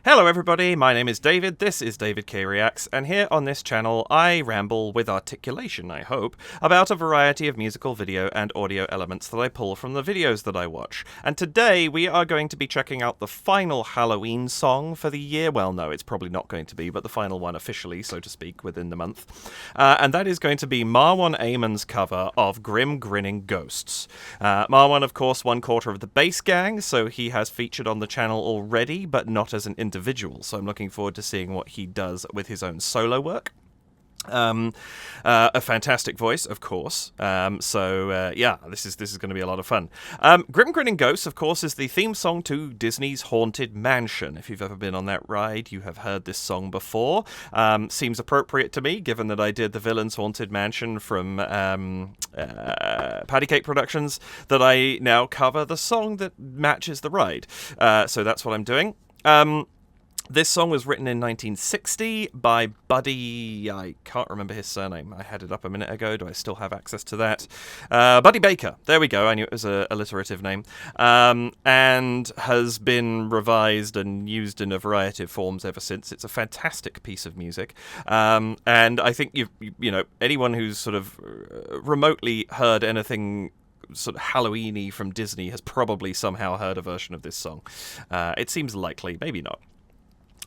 Hello everybody, my name is David, this is David K Reacts, and here on this channel I ramble with articulation, I hope, about a variety of musical video and audio elements that I pull from the videos that I watch. And today we are going to be checking out the final Halloween song for the year. Well, no, it's probably not going to be, but the final one officially, so to speak, within the month. And that is going to be Marwan Ayman's cover of Grinning Ghosts. Marwan, of course, 1/4 of the Bass Gang, so he has featured on the channel already, but not as an individual, so I'm looking forward to seeing what he does with his own solo work. A fantastic voice, of course. Yeah, this is going to be a lot of fun. Grinning Ghosts, of course, is the theme song to Disney's Haunted Mansion. If you've ever been on that ride, you have heard this song before. Seems appropriate to me, given that I did the Villain's Haunted Mansion from Patty Cake Productions, that I now cover the song that matches the ride. So that's what I'm doing. This song was written in 1960 by Buddy... I can't remember his surname. I had it up a minute ago. Do I still have access to that? Buddy Baker. There we go. I knew it was an alliterative name. And has been revised and used in a variety of forms ever since. It's a fantastic piece of music. And I think, you know, anyone who's sort of remotely heard anything sort of Halloween-y from Disney has probably somehow heard a version of this song. It seems likely. Maybe not.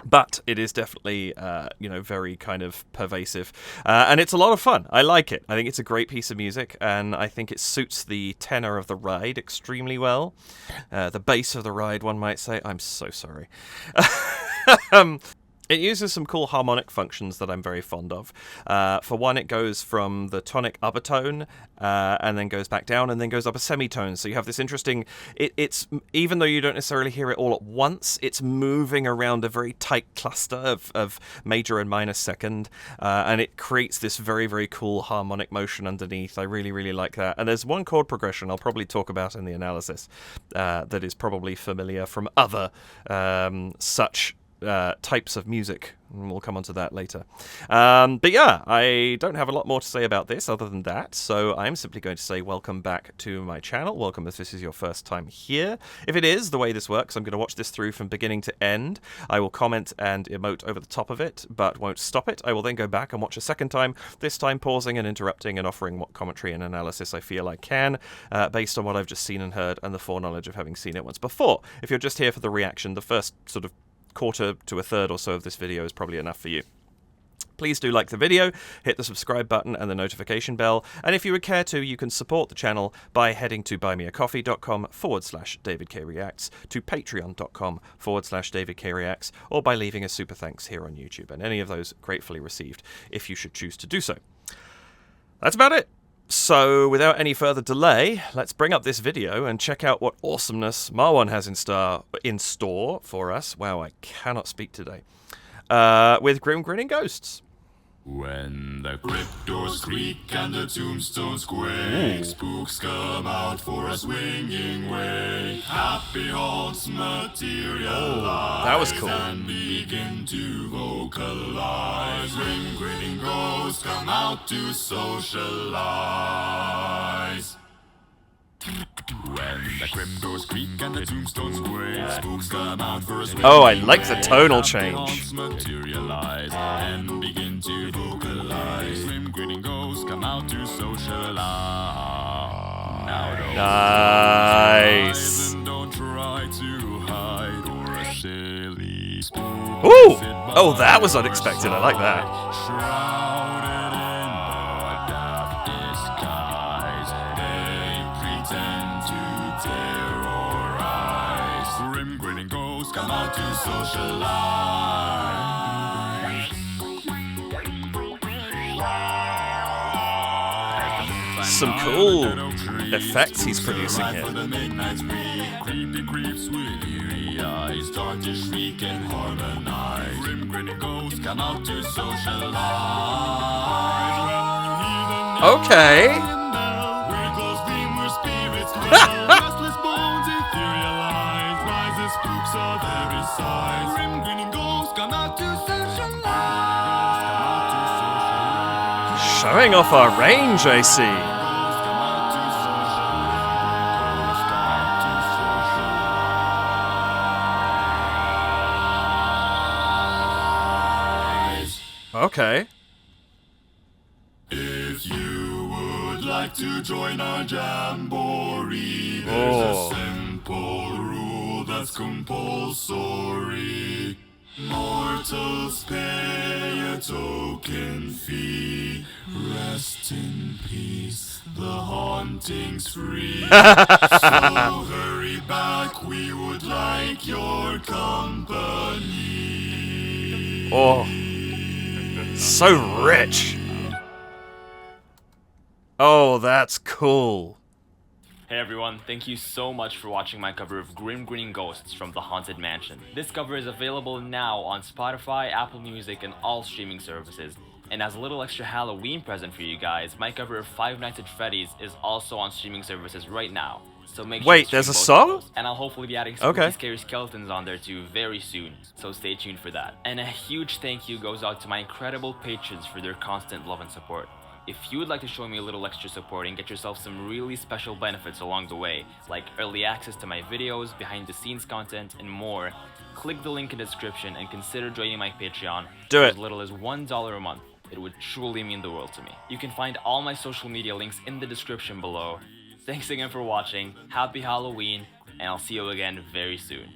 But it is definitely, very kind of pervasive. And it's a lot of fun. I like it. I think it's a great piece of music, and I think it suits the tenor of the ride extremely well. The bass of the ride, one might say. I'm so sorry. It uses some cool harmonic functions that I'm very fond of. For one, it goes from the tonic up a tone, and then goes back down, and then goes up a semitone. So you have this interesting... It's even though you don't necessarily hear it all at once, it's moving around a very tight cluster of major and minor second, and it creates this very, very cool harmonic motion underneath. I really, really like that. And there's one chord progression I'll probably talk about in the analysis that is probably familiar from other such types of music. We'll come on to that later. But yeah, I don't have a lot more to say about this other than that, so I'm simply going to say welcome back to my channel. Welcome if this is your first time here. If it is, the way this works, I'm going to watch this through from beginning to end. I will comment and emote over the top of it, but won't stop it. I will then go back and watch a second time, this time pausing and interrupting and offering what commentary and analysis I feel I can, based on what I've just seen and heard and the foreknowledge of having seen it once before. If you're just here for the reaction, the first sort of quarter to a third or so of this video is probably enough for you. Please do like the video, hit the subscribe button and the notification bell, and if you would care to, you can support the channel by heading to buymeacoffee.com/DavidKReacts, to patreon.com/DavidKReacts, or by leaving a super thanks here on YouTube, and any of those gratefully received if you should choose to do so. That's about it. So, without any further delay, let's bring up this video and check out what awesomeness Marwan has in store for us. Wow, I cannot speak today. With Grinning Ghosts. When the crypt doors creak and the tombstones quake, spooks come out for a swinging way. Happy haunts materialize, that was cool. And begin to vocalize. Grinning ghosts come out to socialize. When the crypt doors creak and the tombstones quake, spooks come out for a swinging Oh, I like the tonal change. Materialize and begin to vocalize. Grinning ghosts come out to socialize. Now don't Nice. and don't try to hide or a silly spook. Ooh! Oh, that was unexpected. I like that. Shrouded in a daft disguise, they pretend to terrorize. Grinning ghosts come out to socialize. Some cool effects he's producing here. Creepy creeps with eerie eyes start to shriek and harmonize. Grinning ghosts come out to socialize. Okay. Restless bones etherealize. Rises spooks of every size. Grinning ghosts come out to socialize. Showing off our range, I see. Okay. If you would like to join our jamboree, there's a simple rule that's compulsory. Mortals pay a token fee. Rest in peace, the haunting's free. So hurry back, we would like your company. Oh, so rich. Oh, that's cool. Hey everyone, thank you so much for watching my cover of Grinning Ghosts from the Haunted Mansion. This cover is available now on Spotify, Apple Music, and all streaming services. And as a little extra Halloween present for you guys, my cover of Five Nights at Freddy's is also on streaming services right now. So make sure Wait, to there's a stream both of song? those. And I'll hopefully be adding spooky, Okay. scary skeletons on there too very soon. So stay tuned for that. And a huge thank you goes out to my incredible patrons for their constant love and support. If you would like to show me a little extra support and get yourself some really special benefits along the way, like early access to my videos, behind the scenes content, and more, click the link in the description and consider joining my Patreon Do for it. as little as $1 a month. It would truly mean the world to me. You can find all my social media links in the description below. Thanks again for watching, happy Halloween, and I'll see you again very soon.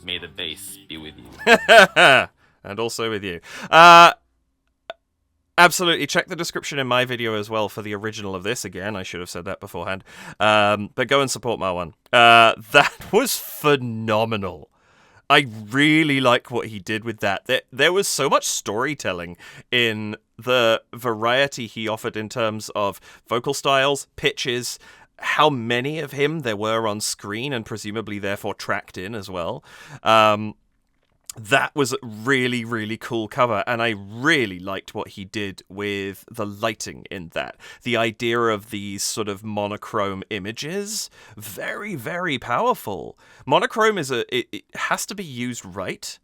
May the bass be with you. And also with you. Absolutely, check the description in my video as well for the original of this. Again, I should have said that beforehand. But go and support Marwan. That was phenomenal. I really like what he did with that. There was so much storytelling in the variety he offered in terms of vocal styles, pitches, how many of him there were on screen, and presumably therefore tracked in as well. That was a really, really cool cover, and I really liked what he did with the lighting in that. The idea of these sort of monochrome images, very, very powerful. Monochrome it has to be used right.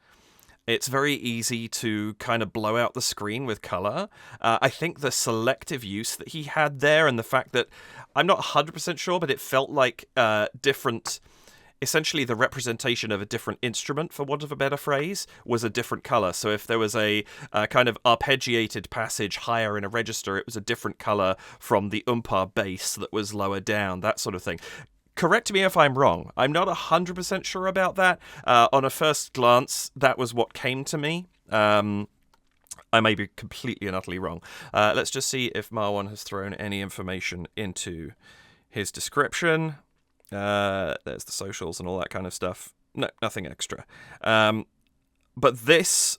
It's very easy to kind of blow out the screen with color. I think the selective use that he had there, and the fact that, I'm not 100% sure, but it felt like different... Essentially, the representation of a different instrument, for want of a better phrase, was a different color. So if there was a kind of arpeggiated passage higher in a register, it was a different color from the umpar bass that was lower down, that sort of thing. Correct me if I'm wrong. I'm not 100% sure about that. On a first glance, that was what came to me. I may be completely and utterly wrong. Let's just see if Marwan has thrown any information into his description. There's the socials and all that kind of stuff. No, nothing extra. But this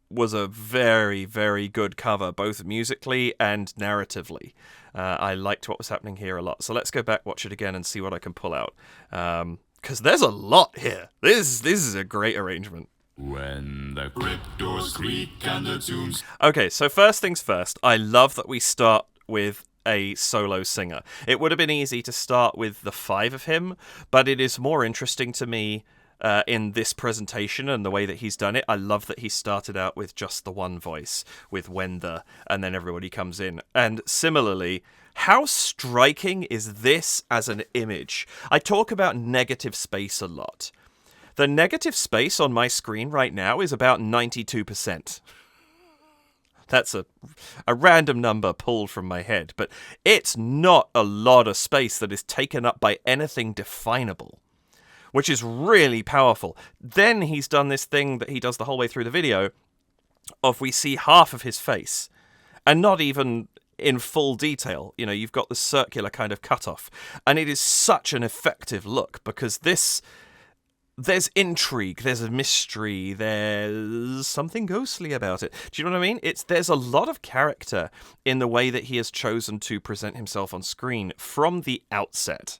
was a very, very good cover, both musically and narratively. I liked what was happening here a lot. So let's go back, watch it again, and see what I can pull out. Because there's a lot here. This is a great arrangement. When the crypt doors creak and the tombs... Okay, so first things first, I love that we start with a solo singer. It would have been easy to start with the five of him, but it is more interesting to me in this presentation and the way that he's done it. I love that he started out with just the one voice, with when the, and then everybody comes in. And similarly, how striking is this as an image? I talk about negative space a lot. The negative space on my screen right now is about 92%. That's a random number pulled from my head, but it's not a lot of space that is taken up by anything definable, which is really powerful. Then he's done this thing that he does the whole way through the video of we see half of his face, and not even in full detail. You know, you've got the circular kind of cutoff, and it is such an effective look because there's intrigue, there's a mystery, there's something ghostly about it. Do you know what I mean? There's a lot of character in the way that he has chosen to present himself on screen from the outset.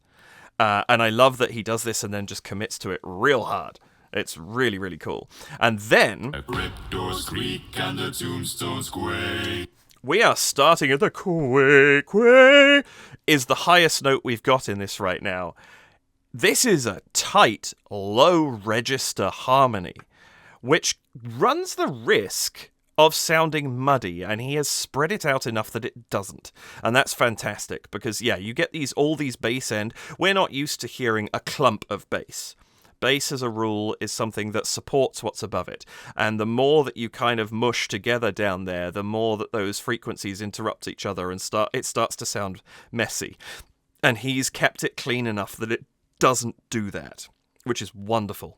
And I love that he does this and then just commits to it real hard. It's really, really cool. And then... The crypt doors creak and the tombstones quake. We are starting at the quake, is the highest note we've got in this right now. This is a tight, low-register harmony, which runs the risk of sounding muddy, and he has spread it out enough that it doesn't. And that's fantastic, because, yeah, you get all these bass end. We're not used to hearing a clump of bass, bass as a rule is something that supports what's above it. And the more that you kind of mush together down there, the more that those frequencies interrupt each other and it starts to sound messy. And he's kept it clean enough that it doesn't do that, which is wonderful.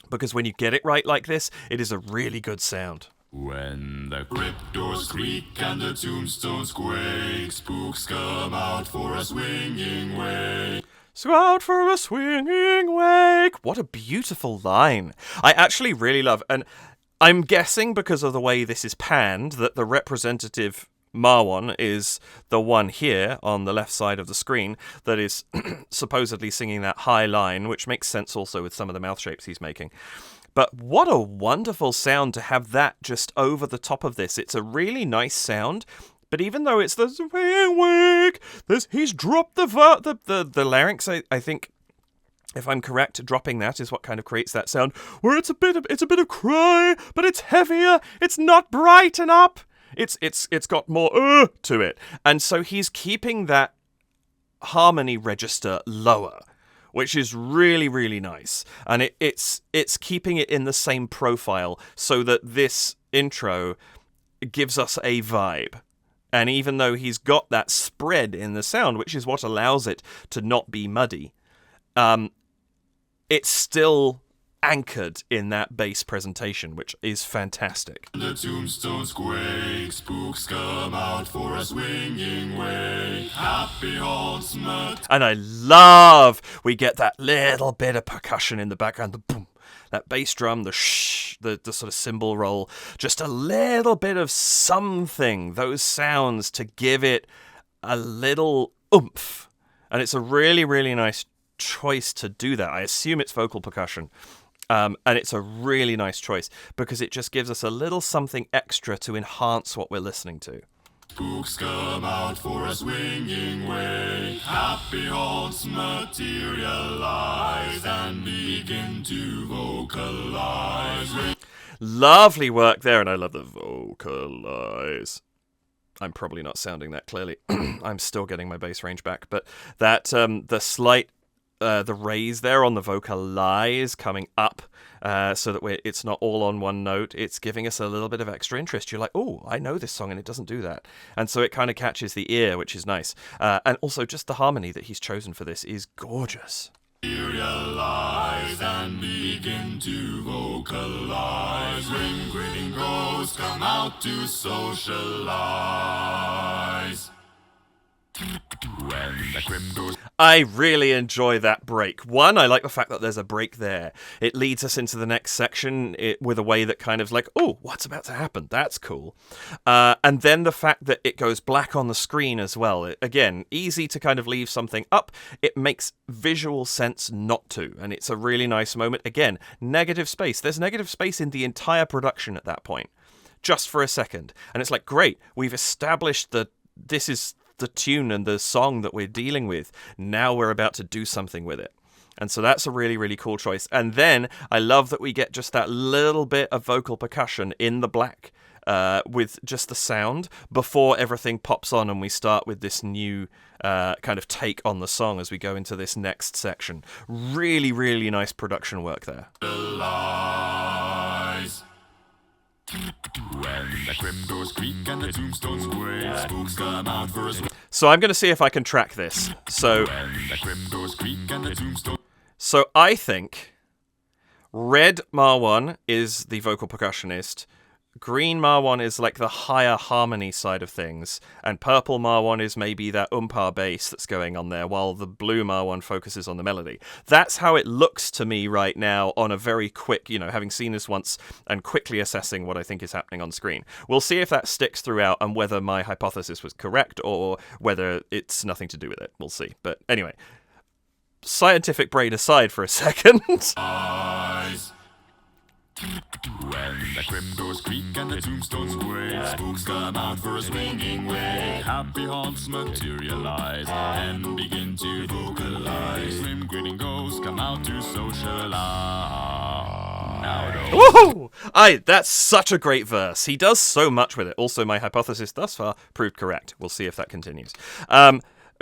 Because when you get it right like this, it is a really good sound. When the crypt doors creak and the tombstones quake, spooks come out for a swinging wake. So out for a swinging wake. What a beautiful line. I actually really love, and I'm guessing because of the way this is panned, that the representative Marwan is the one here on the left side of the screen that is supposedly singing that high line, which makes sense also with some of the mouth shapes he's making. But what a wonderful sound to have that just over the top of this. It's a really nice sound, but even though it's the swinging wake, he's dropped the larynx. I think, if I'm correct, dropping that is what kind of creates that sound where it's a bit of cry, but it's heavier. It's not bright and up. It's got more to it, and so he's keeping that harmony register lower, which is really, really nice. And it's keeping it in the same profile so that this intro gives us a vibe. And even though he's got that spread in the sound, which is what allows it to not be muddy, it's still anchored in that bass presentation, which is fantastic. The tombstones quake, spooks come out for a swinging wake. Happy haunts And I love we get that little bit of percussion in the background, the boom, that bass drum, the shh, the sort of cymbal roll, just a little bit of something, those sounds to give it a little oomph. And it's a really, really nice choice to do that. I assume it's vocal percussion. And it's a really nice choice because it just gives us a little something extra to enhance what we're listening to. Spooks come out for a swinging wake. Happy haunts materialize and begin to vocalize. Lovely work there, and I love the vocalize. I'm probably not sounding that clearly. I'm still getting my bass range back, but that the slight the raise there on the vocalize coming up so that it's not all on one note. It's giving us a little bit of extra interest. You're like, oh, I know this song and it doesn't do that. And so it kind of catches the ear, which is nice. And also just the harmony that he's chosen for this is gorgeous. Realize and begin to vocalize. When grinning ghosts come out to socialize. I really enjoy that break. One, I like the fact that there's a break there. It leads us into the next section with a way that kind of like, oh, what's about to happen? That's cool. And then the fact that it goes black on the screen as well. Again, easy to kind of leave something up. It makes visual sense not to. And it's a really nice moment. Again, negative space. There's negative space in the entire production at that point. Just for a second. And it's like, great, we've established that this is the tune and the song that we're dealing with. Now we're about to do something with it. And so that's a really, really cool choice. And then I love that we get just that little bit of vocal percussion in the black with just the sound before everything pops on and we start with this new kind of take on the song as we go into this next section. Really, really nice production work there. So I'm going to see if I can track this. So I think Red Marwan is the vocal percussionist, Green Marwan is like the higher harmony side of things, and Purple Marwan is maybe that umpar bass that's going on there, while the Blue Marwan focuses on the melody. That's how it looks to me right now on a very quick, having seen this once and quickly assessing what I think is happening on screen. We'll see if that sticks throughout and whether my hypothesis was correct or whether it's nothing to do with it. We'll see. But anyway, scientific brain aside for a second. When the grim doors creak and the tombstones quake, spooks come out for a swinging wake. Happy haunts materialize and begin to vocalize. Grim grinning ghosts come out to socialize. Now Woohoo! That's such a great verse. He does so much with it. Also, my hypothesis thus far proved correct. We'll see if that continues.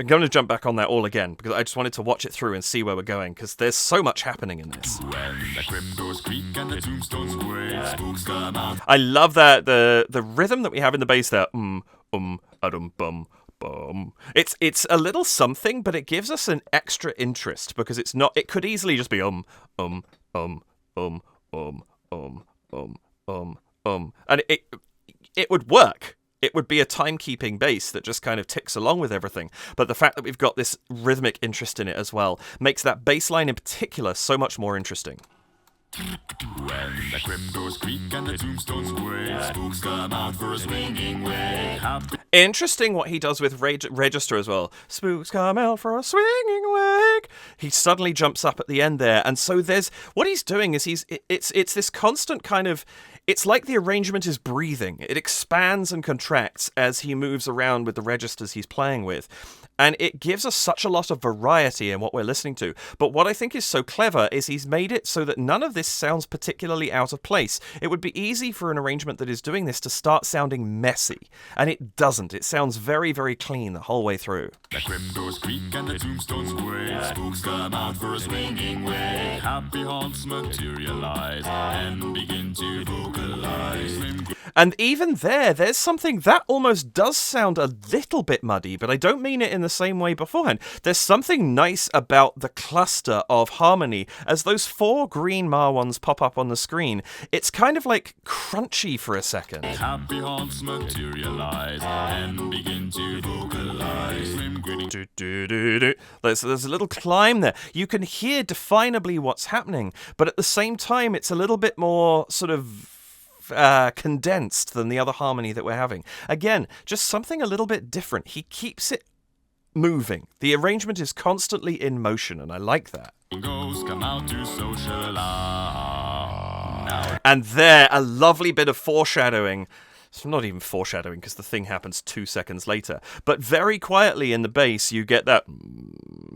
I'm going to jump back on that all again because I just wanted to watch it through and see where we're going because there's so much happening in this. When the crypt doors creak and the tombstones quake, spooks come out. I love that the rhythm that we have in the bass there. Adum bum. It's a little something, but it gives us an extra interest because it's not. It could easily just be and it would work. It would be a timekeeping bass that just kind of ticks along with everything. But the fact that we've got this rhythmic interest in it as well makes that bass line in particular so much more interesting. When the crypt doors creak and the tombstones quake, spooks come out for a swinging wake. Interesting what he does with register as well. Spooks come out for a swinging wake. He suddenly jumps up at the end there, and so there's what he's doing is it's this constant kind of. It's like the arrangement is breathing. It expands and contracts as he moves around with the registers he's playing with. And it gives us such a lot of variety in what we're listening to. But what I think is so clever is he's made it so that none of this sounds particularly out of place. It would be easy for an arrangement that is doing this to start sounding messy. And it doesn't. It sounds very, very clean the whole way through. The crypt doors creak and the tombstones quake, spooks come out for a swinging wake. Happy haunts materialize and begin to vocalize. And even there's something that almost does sound a little bit muddy, but I don't mean it in the same way beforehand. There's something nice about the cluster of harmony as those 4 green Marwans pop up on the screen. It's kind of like crunchy for a second. Happy haunts materialize and begin to vocalize. There's a little climb there. You can hear definably what's happening, but at the same time, it's a little bit more sort of condensed than the other harmony that we're having. Again, just something a little bit different. He keeps it moving. The arrangement is constantly in motion, and I like that. Ghosts come out to socialize. And there, a lovely bit of foreshadowing. It's not even foreshadowing because the thing happens 2 seconds later. But very quietly in the bass, you get that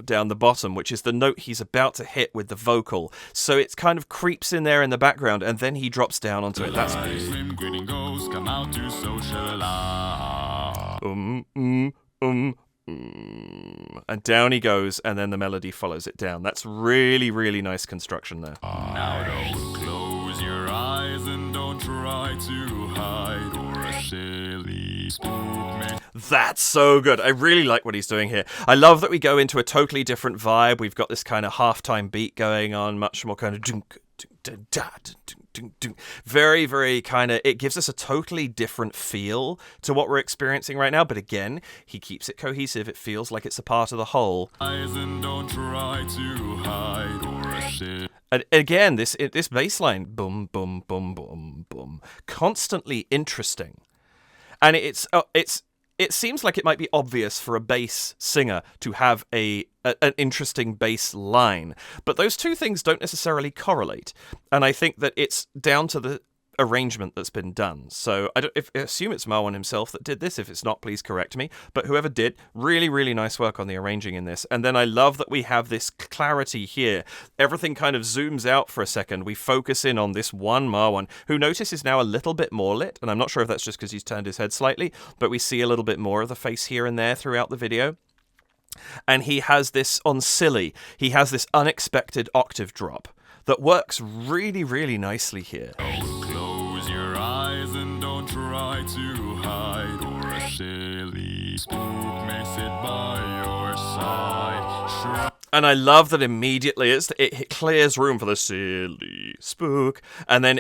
down the bottom, which is the note he's about to hit with the vocal. So it kind of creeps in there in the background, and then he drops down onto it. That's Slim grinning ghosts come out to socialize. And down he goes, and then the melody follows it down. That's really, really nice construction there. Now don't close your eyes and don't try to hide, or a silly spook may. That's so good. I really like what he's doing here. I love that we go into a totally different vibe. We've got this kind of halftime beat going on, much more kind of very, very kind of, it gives us a totally different feel to what we're experiencing right now. But again, he keeps it cohesive. It feels like it's a part of the whole. Eyes and don't try to hide, or a silly. And again, this bass line, boom, boom, boom, boom, boom, constantly interesting. And it seems like it might be obvious for a bass singer to have an interesting bass line, but those two things don't necessarily correlate. And I think that it's down to the arrangement that's been done. So I assume it's Marwan himself that did this. If it's not, please correct me. But whoever did, really, really nice work on the arranging in this. And then I love that we have this clarity here. Everything kind of zooms out for a second. We focus in on this one Marwan, who notice is now a little bit more lit. And I'm not sure if that's just because he's turned his head slightly, but we see a little bit more of the face here and there throughout the video. And he has this on silly. He has this unexpected octave drop that works really, really nicely here. Close your eyes and don't try to hide, or a silly spook may sit by your side. And I love that immediately it clears room for the silly spook, and then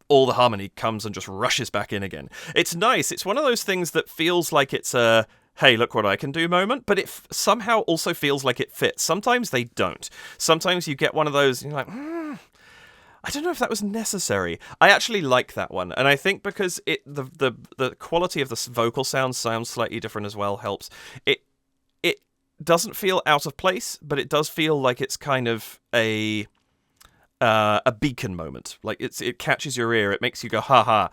all the harmony comes and just rushes back in again. It's nice. It's one of those things that feels like it's a hey, look what I can do moment, but it somehow also feels like it fits. Sometimes they don't. Sometimes you get one of those, and you're like, I don't know if that was necessary. I actually like that one, and I think because the quality of the vocal sounds slightly different as well helps. It doesn't feel out of place, but it does feel like it's kind of a beacon moment. Like it catches your ear. It makes you go, ha ha,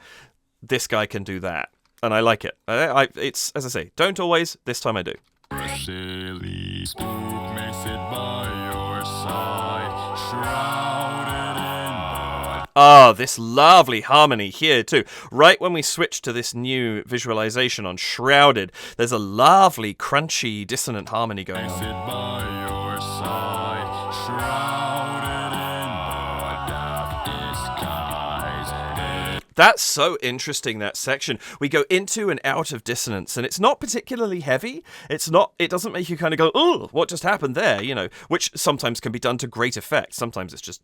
this guy can do that. And I like it. It's, as I say, don't always. This time I do. A silly spook may sit by your side, shrouded in Oh, this lovely harmony here too. Right when we switch to this new visualization on Shrouded, there's a lovely, crunchy, dissonant harmony going on. Sit by your side, shrouded in the dark disguise. That's so interesting, that section. We go into and out of dissonance, and it's not particularly heavy. It doesn't make you kind of go, oh, what just happened there, which sometimes can be done to great effect. Sometimes it's just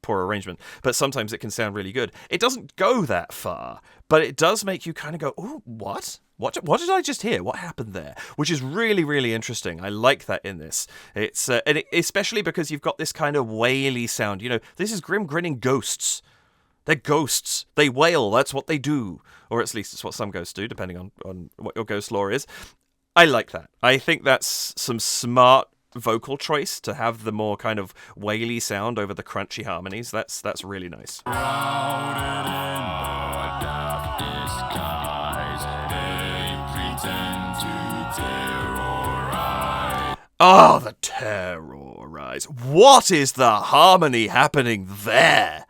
poor arrangement, but sometimes it can sound really good. It doesn't go that far, but it does make you kind of go, oh, what did I just hear? What happened there? Which is really, really interesting. I like that in this. It's especially because you've got this kind of waily sound. This is grinning ghosts. They're ghosts. They wail. That's what they do, or at least it's what some ghosts do, depending on what your ghost lore is. I like that. I think that's some smart vocal choice to have the more kind of waily sound over the crunchy harmonies. That's really nice. Shrouded in the dark disguise, they pretend to terrorize. Oh, the terrorize. What is the harmony happening there?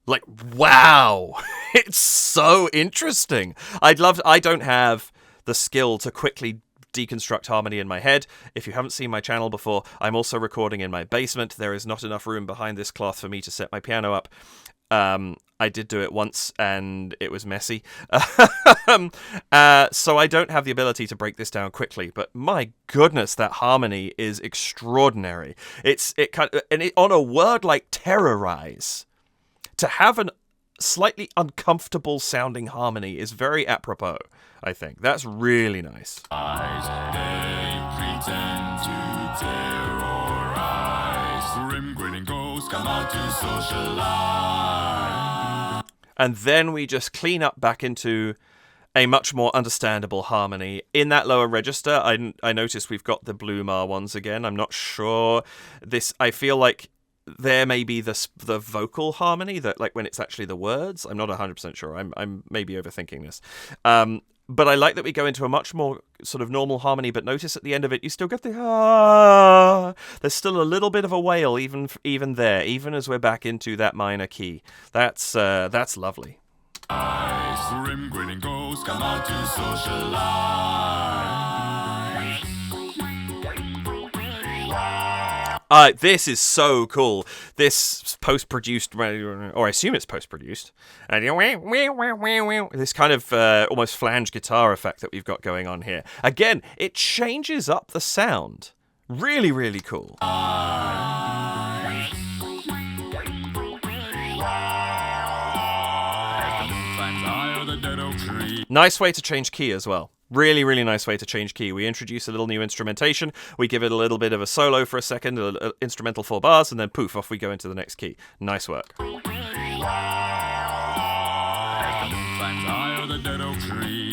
Like, wow. It's so interesting. I don't have the skill to quickly deconstruct harmony in my head. If you haven't seen my channel before, I'm also recording in my basement. There is not enough room behind this cloth for me to set my piano up. I did do it once and it was messy. So I don't have the ability to break this down quickly, but my goodness, that harmony is extraordinary. On a word like terrorize, to have an slightly uncomfortable sounding harmony is very apropos, I think. That's really nice. They pretend to terrorize. Grim grinning ghosts come out to socialize. And then we just clean up back into a much more understandable harmony. In that lower register, I noticed we've got the blue Marwans again. I'm not sure. I feel like there may be the vocal harmony, that like when it's actually the words. I'm not 100% sure. I'm maybe overthinking this. But I like that we go into a much more sort of normal harmony, but notice at the end of it, you still get the ah. There's still a little bit of a wail even there, even as we're back into that minor key. That's lovely. Grim grinning ghosts come out to socialize. This is so cool. This post-produced, or I assume it's post-produced, and this kind of almost flange guitar effect that we've got going on here. Again, it changes up the sound. Really, really cool. Nice way to change key as well. Really, really nice way to change key. We introduce a little new instrumentation, we give it a little bit of a solo for a second, an instrumental 4 bars, and then poof, off we go into the next key. Nice work.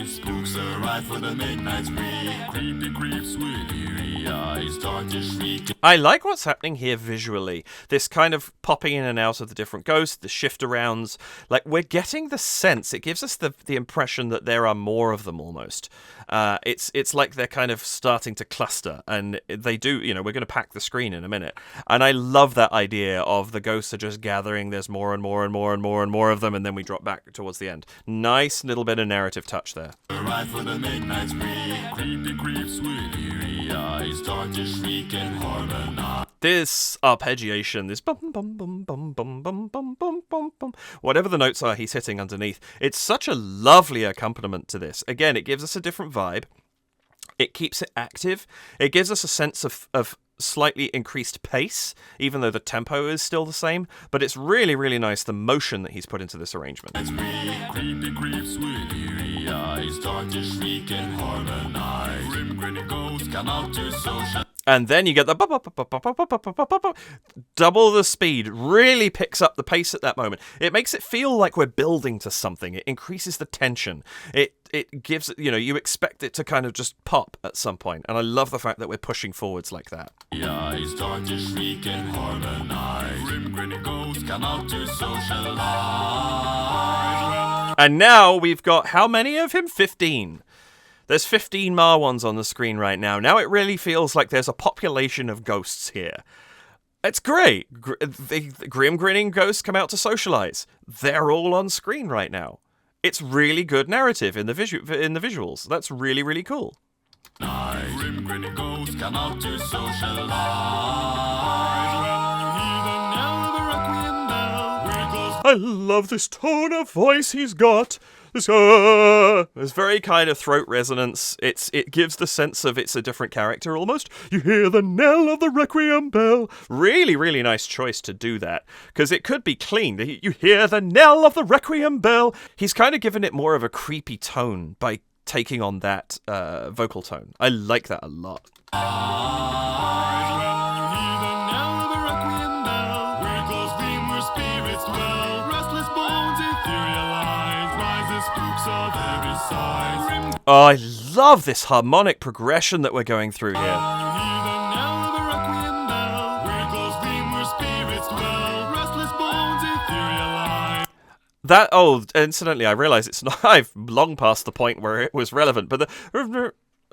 Spooks arrive for the midnight spree. Creepy creeps with eerie eyes start to shriek. I like what's happening here visually. This kind of popping in and out of the different ghosts, the shift arounds. Like, we're getting the sense, it gives us the impression that there are more of them almost. It's like they're kind of starting to cluster, and they do, we're going to pack the screen in a minute. And I love that idea of the ghosts are just gathering, there's more and more and more and more and more of them, and then we drop back towards the end. Nice little bit of narrative touch there. Arrive for the midnight spree. Creepy creeps with eerie eyes start to shriek and harmonize. This arpeggiation, this bum bum bum bum bum bum bum bum bum bum, whatever the notes are he's hitting underneath, it's such a lovely accompaniment to this. Again, it gives us a different vibe. It keeps it active. It gives us a sense of slightly increased pace, even though the tempo is still the same. But it's really, really nice, the motion that he's put into this arrangement. Creepy creeps with eerie eyes start to shriek and harmonize. Grim grinning ghosts come out to social. And then you get the double the speed, really picks up the pace at that moment. It makes it feel like we're building to something. It increases the tension. It gives, you expect it to kind of just pop at some point. And I love the fact that we're pushing forwards like that. Eyes start to shriek and harmonize. Grim grinning ghosts come out to socialize. And now we've got how many of him? 15. There's 15 Marwans on the screen right now. Now it really feels like there's a population of ghosts here. It's great. The Grim Grinning Ghosts come out to socialize. They're all on screen right now. It's really good narrative in the visuals. That's really, really cool. Grim Grinning Ghosts come out to socialize. I love this tone of voice he's got. There's very kind of throat resonance. It gives the sense of it's a different character almost. You hear the knell of the requiem bell. Really, really nice choice to do that, because it could be clean. You hear the knell of the requiem bell. He's kind of given it more of a creepy tone by taking on that vocal tone. I like that a lot. Oh, I love this harmonic progression that we're going through here. That, oh, incidentally, I realise it's not. I've long past the point where it was relevant, but the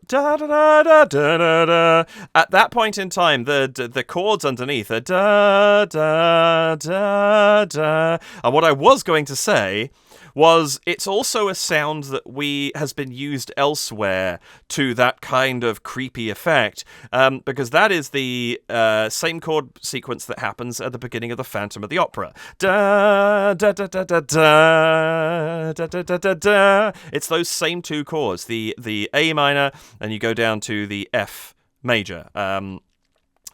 da da da da da da. At that point in time, the chords underneath are da da da da. And what I was going to say was it's also a sound that has been used elsewhere to that kind of creepy effect, because that is the same chord sequence that happens at the beginning of the Phantom of the Opera. Da da da da da da da da da da da. It's those same two chords, the A minor, and you go down to the F major.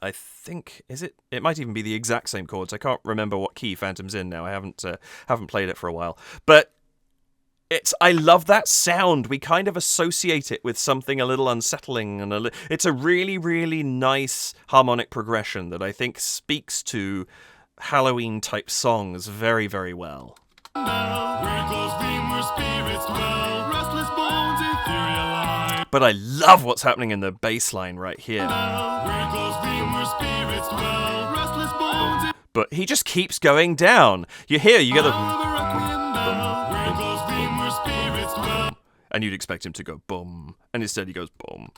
I think it might even be the exact same chords. I can't remember what key Phantom's in now. I haven't played it for a while. But I love that sound. We kind of associate it with something a little unsettling, and it's a really, really nice harmonic progression that I think speaks to Halloween type songs very, very well. But I love what's happening in the bass line right here. But he just keeps going down. You get the... And you'd expect him to go boom. And instead he goes boom.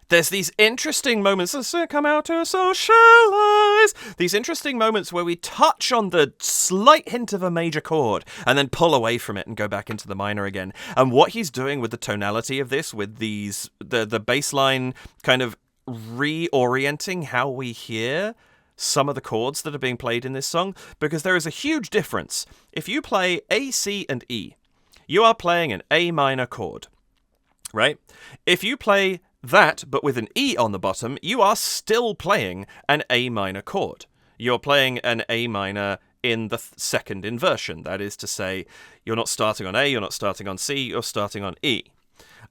There's these interesting moments, come out to socialize. These interesting moments where we touch on the slight hint of a major chord and then pull away from it and go back into the minor again. And what he's doing with the tonality of this, with the bass line kind of reorienting how we hear some of the chords that are being played in this song, because there is a huge difference. If you play A, C, and E, you are playing an A minor chord, right? If you play that, but with an E on the bottom, you are still playing an A minor chord. You're playing an A minor in the second inversion. That is to say, you're not starting on A, you're not starting on C, you're starting on E.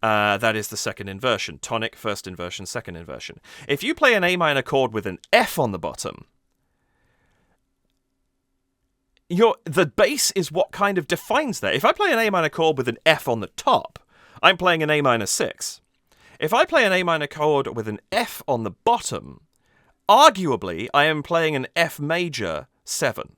That is the second inversion. Tonic, first inversion, second inversion. If you play an A minor chord with an F on the bottom, the bass is what kind of defines that. If I play an A minor chord with an F on the top, I'm playing an A minor 6. If I play an A minor chord with an F on the bottom, arguably I am playing an F major 7.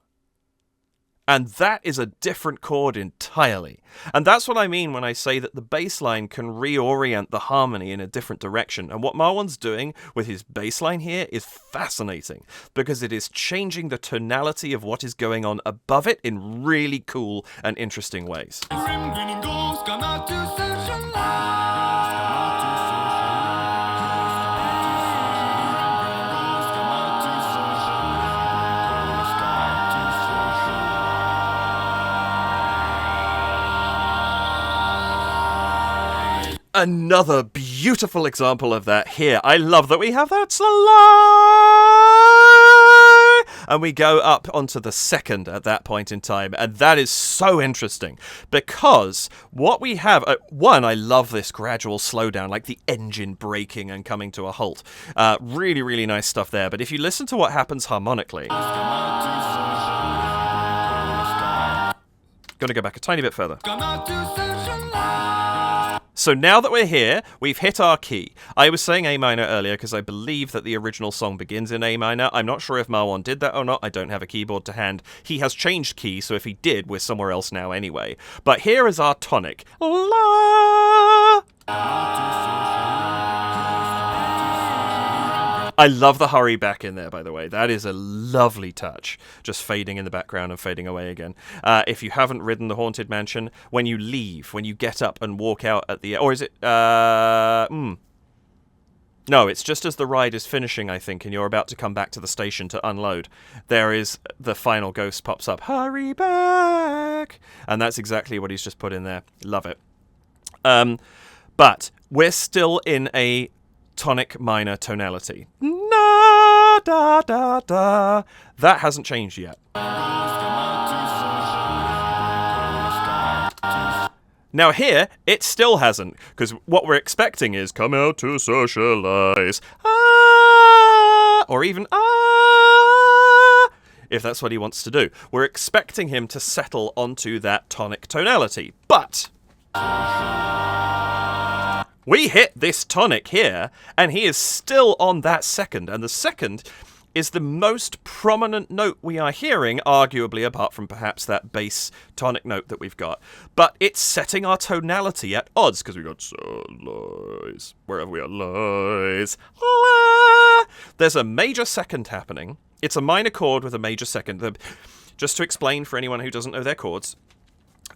And that is a different chord entirely. And that's what I mean when I say that the bass line can reorient the harmony in a different direction. And what Marwan's doing with his bass line here is fascinating, because it is changing the tonality of what is going on above it in really cool and interesting ways. Another beautiful example of that here. I love that we have that slide, and we go up onto the second at that point in time, and that is so interesting, because what we have, one, I love this gradual slowdown, like the engine braking and coming to a halt. Really, really nice stuff there, but if you listen to what happens harmonically... Gotta go back a tiny bit further. So So now that we're here, we've hit our key. I was saying A minor earlier because I believe that the original song begins in A minor. I'm not sure if Marwan did that or not. I don't have a keyboard to hand. He has changed key, so if he did, we're somewhere else now anyway. But here is our tonic. La! I love the hurry back in there, by the way. That is a lovely touch. Just fading in the background and fading away again. If you haven't ridden the Haunted Mansion, when you leave, when you get up and walk out at the... Or is it... No, it's just as the ride is finishing, I think, and you're about to come back to the station to unload. There is... The final ghost pops up. Hurry back! And that's exactly what he's just put in there. Love it. But we're still in a tonic minor tonality. Na da da da. That hasn't changed yet. Now here, it still hasn't, because what we're expecting is come out to socialize. Ah, or even ah, if that's what he wants to do. We're expecting him to settle onto that tonic tonality. But we hit this tonic here, and he is still on that second. And the second is the most prominent note we are hearing, arguably, apart from perhaps that bass tonic note that we've got. But it's setting our tonality at odds, because we've got so lies, wherever we are, lies. La. There's a major second happening. It's a minor chord with a major second. Just to explain for anyone who doesn't know their chords,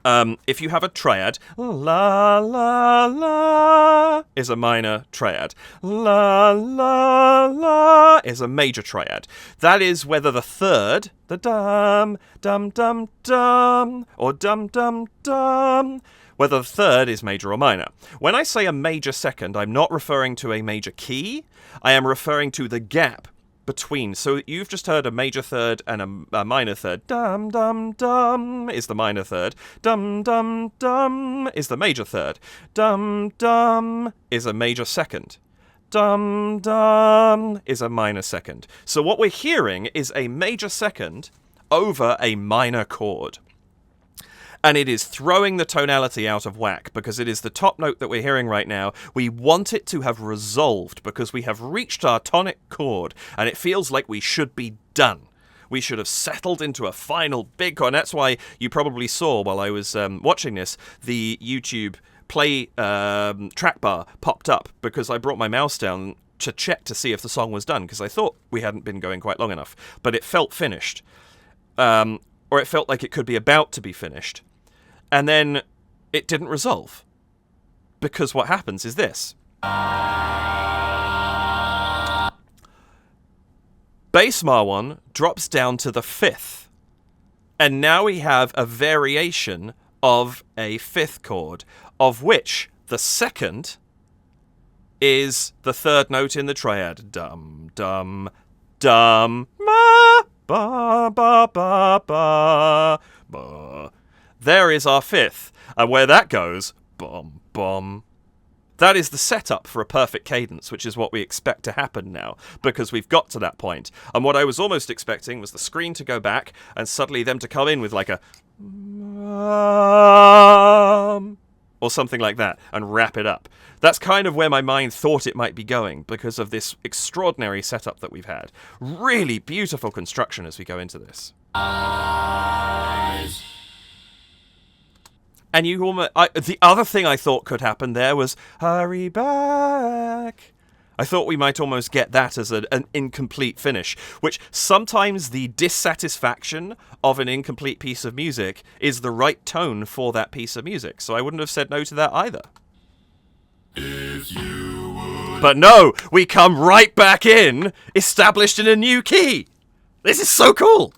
if you have a triad, la la la is a minor triad. La la la is a major triad. That is whether the third, the dum dum dum dum, or dum dum dum, whether the third is major or minor. When I say a major second, I'm not referring to a major key. I am referring to the gap between. So you've just heard a major third and a minor third. Dum dum dum is the minor third. Dum dum dum is the major third. Dum dum is a major second. Dum dum is a minor second. So what we're hearing is a major second over a minor chord. And it is throwing the tonality out of whack because it is the top note that we're hearing right now. We want it to have resolved because we have reached our tonic chord and it feels like we should be done. We should have settled into a final big chord. And that's why you probably saw while I was watching this, the YouTube play track bar popped up because I brought my mouse down to check to see if the song was done because I thought we hadn't been going quite long enough. But it felt finished. Or it felt like it could be about to be finished. And then it didn't resolve. Because what happens is this. Bass Marwan drops down to the fifth. And now we have a variation of a fifth chord, of which the second is the third note in the triad. Dum, dum, dum, ma, ba, ba, ba, ba, ba. There is our fifth, and where that goes, bum, bum. That is the setup for a perfect cadence, which is what we expect to happen now, because we've got to that point. And what I was almost expecting was the screen to go back, and suddenly them to come in with like a... or something like that, and wrap it up. That's kind of where my mind thought it might be going, because of this extraordinary setup that we've had. Really beautiful construction as we go into this. And you almost... the other thing I thought could happen there was, hurry back. I thought we might almost get that as an incomplete finish, which sometimes the dissatisfaction of an incomplete piece of music is the right tone for that piece of music. So I wouldn't have said no to that either. If you would. But no, we come right back in, established in a new key. This is so cool.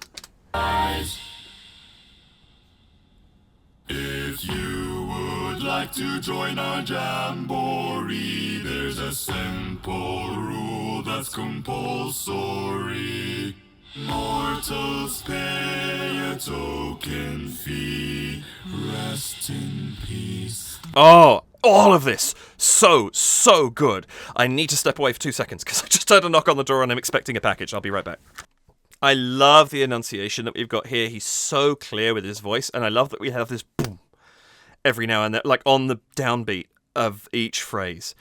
If you would like to join our jamboree, there's a simple rule that's compulsory. Mortals pay a token fee. Rest in peace. Oh, all of this. So good. I need to step away for 2 seconds because I just heard a knock on the door and I'm expecting a package. I'll be right back. I love the enunciation that we've got here. He's so clear with his voice, and I love that we have this boom every now and then, like on the downbeat. of each phrase.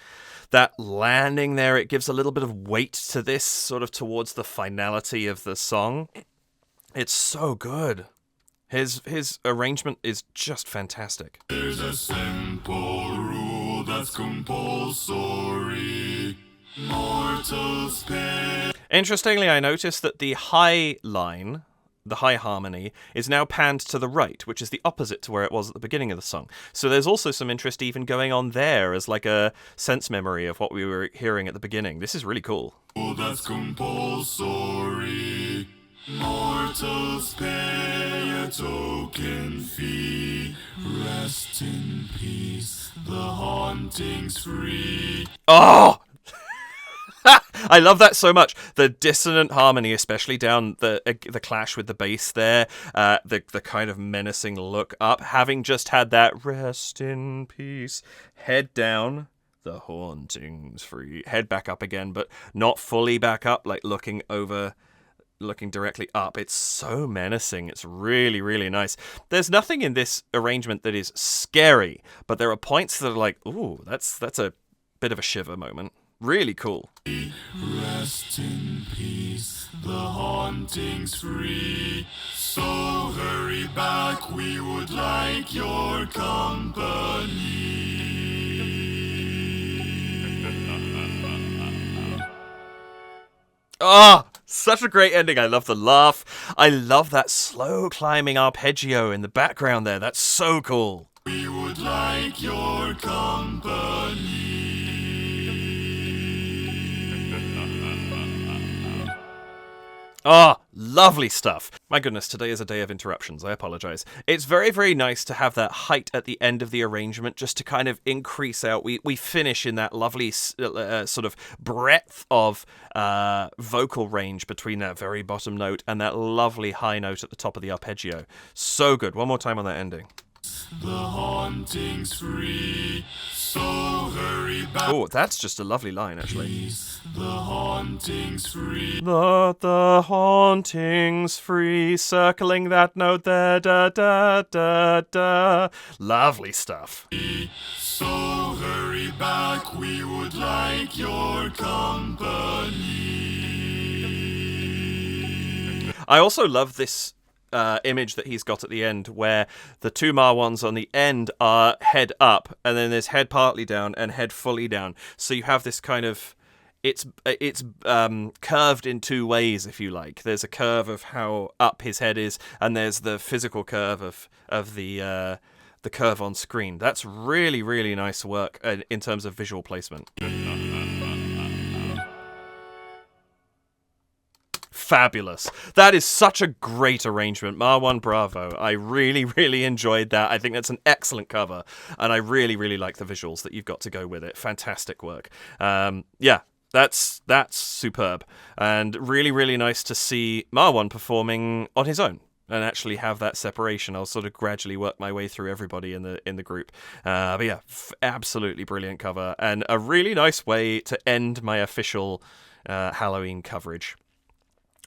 That landing there, it gives a little bit of weight to this, sort of towards the finality of the song. It's so good. His arrangement is just fantastic. There's a simple rule that's compulsory. Mortals pay. Interestingly, I noticed that the high line, the high harmony, is now panned to the right, which is the opposite to where it was at the beginning of the song. So there's also some interest even going on there as like a sense memory of what we were hearing at the beginning. This is really cool. Rule that's compulsory. Mortals pay a token fee. Rest in peace, the haunting's free. Oh! I love that so much. The dissonant harmony, especially down the clash with the bass there, the kind of menacing look up, having just had that rest in peace, head down, the haunting's free, head back up again, but not fully back up, like looking directly up. It's so menacing. It's really, really nice. There's nothing in this arrangement that is scary, but there are points that are like, ooh, that's a bit of a shiver moment. Really cool. Rest in peace, the haunting's free. So hurry back, we would like your company. Ah, such a great ending. I love the laugh. I love that slow climbing arpeggio in the background there. That's so cool. We would like your company. Ah, lovely stuff. My goodness, today is a day of interruptions. I apologize. It's very, very nice to have that height at the end of the arrangement just to kind of increase out. We finish in that lovely sort of breadth of vocal range between that very bottom note and that lovely high note at the top of the arpeggio. So good. One more time on that ending. The haunting's free, so hurry back. Oh, that's just a lovely line, actually. The haunting's free. The haunting's free, circling that note there, da da da da. Lovely stuff. So hurry back, we would like your company. I also love this image that he's got at the end where the two Marwans on the end are head up and then there's head partly down and head fully down. So you have this kind of it's curved in two ways, if you like. There's a curve of how up his head is, and there's the physical curve of the curve on screen. That's really, really nice work in terms of visual placement. Fabulous. That is such a great arrangement. Marwan, bravo. I really, really enjoyed that. I think that's an excellent cover, and I really, really like the visuals that you've got to go with it. Fantastic work. Yeah, that's superb, and really, really nice to see Marwan performing on his own and actually have that separation. I'll sort of gradually work my way through everybody in the group. But yeah, absolutely brilliant cover, and a really nice way to end my official Halloween coverage.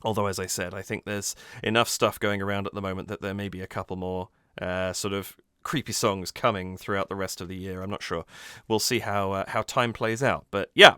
Although, as I said, I think there's enough stuff going around at the moment that there may be a couple more sort of creepy songs coming throughout the rest of the year. I'm not sure. We'll see how time plays out. But yeah,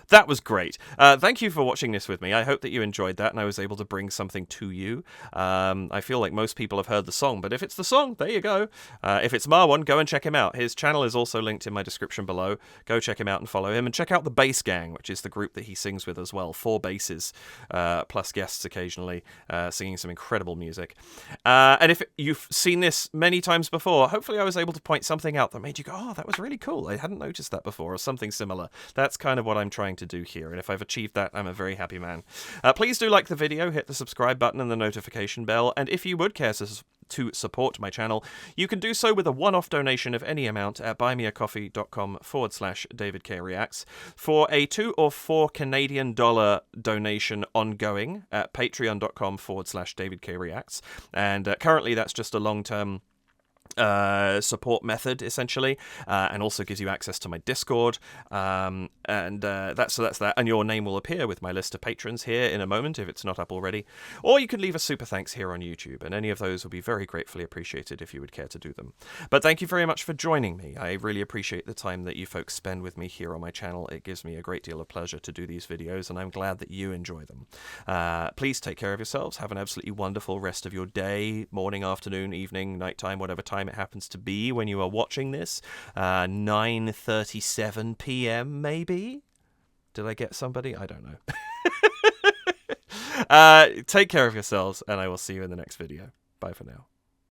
that was great. Thank you for watching this with me. I hope that you enjoyed that and I was able to bring something to you. I feel like most people have heard the song, but if it's the song, there you go. If it's Marwan, go and check him out. His channel is also linked in my description below. Go check him out and follow him, and check out the Bass Gang, which is the group that he sings with as well. 4 basses, plus guests occasionally, singing some incredible music. And if you've seen this many times before, hopefully I was able to point something out that made you go, oh, that was really cool. I hadn't noticed that before, or something similar. That's kind of what I'm trying to do here, and if I've achieved that, I'm a very happy man. Please do like the video, hit the subscribe button and the notification bell, and if you would care to support my channel, you can do so with a one-off donation of any amount at buymeacoffee.com/DavidKReacts, for a $2 or $4 Canadian donation ongoing at patreon.com/DavidKReacts, and currently that's just a long-term support method essentially, and also gives you access to my Discord, and that's that. And your name will appear with my list of patrons here in a moment if it's not up already. Or you could leave a super thanks here on YouTube, and any of those will be very gratefully appreciated if you would care to do them. But thank you very much for joining me. I really appreciate the time that you folks spend with me here on my channel. It gives me a great deal of pleasure to do these videos, and I'm glad that you enjoy them. Please take care of yourselves. Have an absolutely wonderful rest of your day, morning, afternoon, evening, nighttime, whatever time it happens to be when you are watching this. 9:37 p.m. maybe? Did I get somebody? I don't know. Take care of yourselves, and I will see you in the next video. Bye for now.